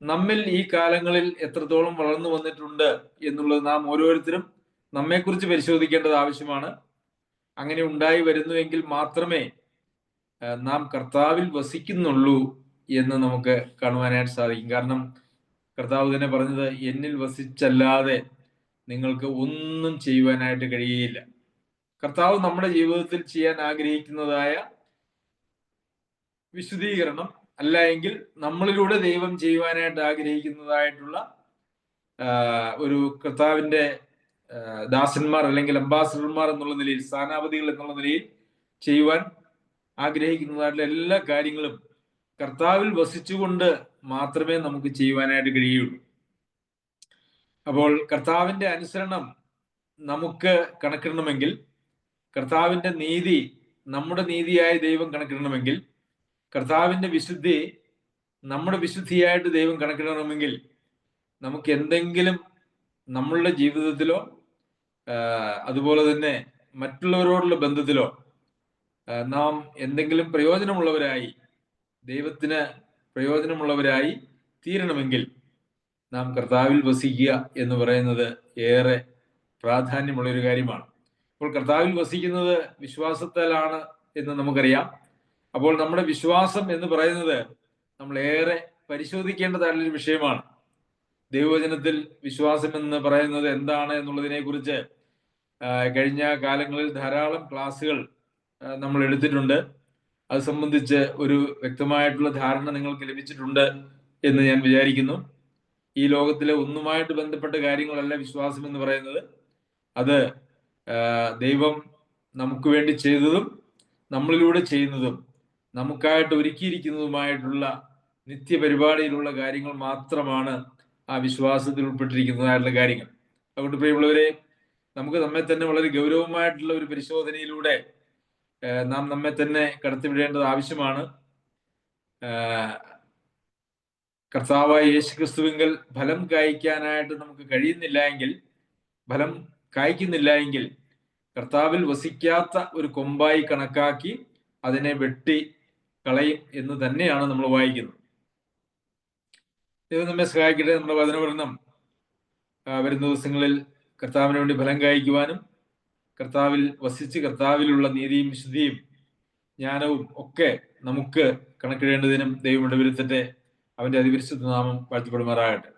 A: നമ്മിൽ ഈ കാലങ്ങളിൽ എത്രത്തോളം വളർന്നു വന്നിട്ടുണ്ട് എന്നുള്ളത് നാം ഓരോരുത്തരും നമ്മെക്കുറിച്ച് പരിശോധിക്കേണ്ടത് ആവശ്യമാണ്. അങ്ങനെ ഉണ്ടായി വരുന്നുവെങ്കിൽ മാത്രമേ നാം കർത്താവിൽ വസിക്കുന്നുള്ളൂ എന്ന് നമുക്ക് കാണുവാനായിട്ട് സാധിക്കും. കാരണം കർത്താവ് തന്നെ പറഞ്ഞത്, എന്നിൽ വസിച്ചല്ലാതെ നിങ്ങൾക്ക് ഒന്നും ചെയ്യുവാനായിട്ട് കഴിയുകയില്ല. കർത്താവ് നമ്മുടെ ജീവിതത്തിൽ ചെയ്യാൻ ആഗ്രഹിക്കുന്നതായ വിശുദ്ധീകരണം, അല്ല എങ്കിൽ നമ്മളിലൂടെ ദൈവം ചെയ്യുവാനായിട്ട് ആഗ്രഹിക്കുന്നതായിട്ടുള്ള ഒരു കർത്താവിന്റെ ദാസന്മാർ അല്ലെങ്കിൽ അംബാസഡർമാർ എന്നുള്ള നിലയിൽ, സ്ഥാനാപതികൾ എന്നുള്ള നിലയിൽ ചെയ്യുവാൻ ആഗ്രഹിക്കുന്നതായിട്ടുള്ള എല്ലാ കാര്യങ്ങളും കർത്താവിൽ വസിച്ചുകൊണ്ട് മാത്രമേ നമുക്ക് ചെയ്യുവാനായിട്ട് കഴിയുള്ളൂ. അപ്പോൾ കർത്താവിന്റെ അനുസരണം നമുക്ക് കണക്കിടണമെങ്കിൽ, കർത്താവിന്റെ നീതി നമ്മുടെ നീതിയായ ദൈവം കണക്കിടണമെങ്കിൽ, കർത്താവിന്റെ വിശുദ്ധി നമ്മുടെ വിശുദ്ധിയായിട്ട് ദൈവം കണക്കിടണമെങ്കിൽ, നമുക്ക് എന്തെങ്കിലും നമ്മളുടെ ജീവിതത്തിലോ അതുപോലെ തന്നെ മറ്റുള്ളവരോടുള്ള ബന്ധത്തിലോ നാം എന്തെങ്കിലും പ്രയോജനമുള്ളവരായി, ദൈവത്തിന് പ്രയോജനമുള്ളവരായി തീരണമെങ്കിൽ നാം കർത്താവിൽ വസിക്കുക എന്ന് പറയുന്നത് ഏറെ പ്രാധാന്യമുള്ള ഒരു കാര്യമാണ്. അപ്പോൾ കർത്താവിൽ വസിക്കുന്നത് വിശ്വാസത്താലാണ് എന്ന് നമുക്കറിയാം. അപ്പോൾ നമ്മുടെ വിശ്വാസം എന്ന് പറയുന്നത് നമ്മൾ ഏറെ പരിശോധിക്കേണ്ടതായിട്ടുള്ളൊരു വിഷയമാണ്. ദൈവവചനത്തിൽ വിശ്വാസം എന്ന് പറയുന്നത് എന്താണ് എന്നുള്ളതിനെ കുറിച്ച് കഴിഞ്ഞ കാലങ്ങളിൽ ധാരാളം ക്ലാസ്സുകൾ നമ്മൾ എടുത്തിട്ടുണ്ട്. അത് സംബന്ധിച്ച് ഒരു വ്യക്തമായിട്ടുള്ള ധാരണ നിങ്ങൾക്ക് ലഭിച്ചിട്ടുണ്ട് എന്ന് ഞാൻ വിചാരിക്കുന്നു. ഈ ലോകത്തിലെ ഒന്നുമായിട്ട് ബന്ധപ്പെട്ട കാര്യങ്ങളല്ല വിശ്വാസം എന്ന് പറയുന്നത്. അത് ദൈവം നമുക്ക് വേണ്ടി ചെയ്തതും നമ്മളിലൂടെ ചെയ്യുന്നതും നമുക്കായിട്ട് ഒരുക്കിയിരിക്കുന്നതുമായിട്ടുള്ള നിത്യപരിപാടിയിലുള്ള കാര്യങ്ങൾ മാത്രമാണ് ആ വിശ്വാസത്തിൽ ഉൾപ്പെട്ടിരിക്കുന്നതായിട്ടുള്ള കാര്യങ്ങൾ. അതുകൊണ്ട് പ്രിയമുള്ളവരെ, നമുക്ക് നമ്മെ തന്നെ വളരെ ഗൗരവമായിട്ടുള്ള ഒരു പരിശോധനയിലൂടെ നാം നമ്മെ തന്നെ കടത്തിവിടേണ്ടത് ആവശ്യമാണ്. കർത്താവായ യേശുക്രിസ്തുവിങ്കൽ ഫലം കായ്ക്കാനായിട്ട് നമുക്ക് കഴിയുന്നില്ല എങ്കിൽ, ഫലം കായ്ക്കുന്നില്ല എങ്കിൽ, കർത്താവിൽ വസിക്കാത്ത ഒരു കൊമ്പായി കണക്കാക്കി അതിനെ വെട്ടി കളയും എന്ന് തന്നെയാണ് നമ്മൾ വായിക്കുന്നത്. ദൈവം നമ്മെ സഹായിക്കട്ടെ. നമ്മുടെ വചനപഠനം വരുന്ന ദിവസങ്ങളിൽ കർത്താവിന് വേണ്ടി ഫലം കായ്ക്കുവാനും, കർത്താവിൽ വസിച്ച് കർത്താവിലുള്ള നീതിയും വിശുദ്ധിയും ജ്ഞാനവും ഒക്കെ നമുക്ക് കണക്കിടേണ്ടതിനും ദൈവം ഇടവരുത്തട്ടെ. അവന്റെ അതിപരിശുദ്ധ നാമം വാഴ്ത്തപ്പെടുമാറാകട്ടെ.